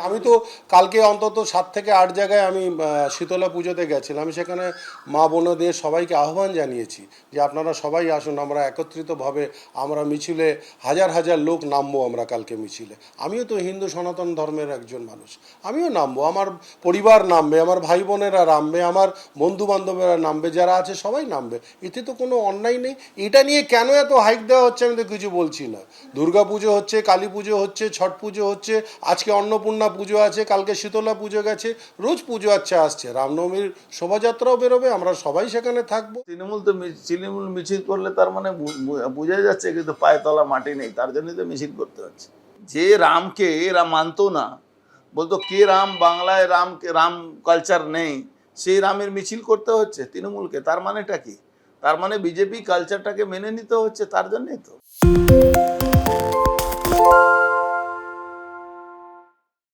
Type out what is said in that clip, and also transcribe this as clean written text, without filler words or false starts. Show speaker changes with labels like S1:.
S1: আমি তো কালকে অন্তত 7 থেকে 8 জায়গায় আমি শীতলা পুজোতে গেছিলাম। আমি সেখানে মা বোনদের সবাইকে আহ্বান জানিয়েছি যে আপনারা সবাই আসুন, আমরা একত্রিতভাবে আমরা মিছিলে হাজার হাজার লোক নামবো আমরা কালকে মিছিলে। আমিও তো হিন্দু সনাতন ধর্মের একজন মানুষ, আমিও নামবো, আমার পরিবার নামবে, আমার ভাই বোনেরা নামবে, আমার বন্ধু বান্ধবেরা নামবে, যারা আছে সবাই নামবে। এতে তো কোনো অন্যায় নেই। এটা নিয়ে কেন এত হাইক দেওয়া হচ্ছে আমি তো কিছু বলছি না। দুর্গা পুজো হচ্ছে, কালী পুজো হচ্ছে, ছট পুজো হচ্ছে, আজকে অন্নপূর্ণা পুজো আছে, কালকে শীতলা পুজো গেছে, রোজ পুজো আসছে। রামনবমীর শোভাযাত্রাও বেরোবে, আমরা সবাই সেখানে থাকবো।
S2: তৃণমূল মিছিল করলে তার মানে বোঝা যাচ্ছে কিন্তু পায়ে তলা মাটি নেই, তার জন্যই তো মিছিল করতে হচ্ছে। যে রামকে এরা মানতো না, বলতো কে রাম, বাংলায় রাম কালচার নেই, সেই রামের মিছিল করতে হচ্ছে তৃণমূলকে। তার মানেটা কি? তার মানে বিজেপি কালচারটাকে মেনে নিতে হচ্ছে, তার জন্যই তো।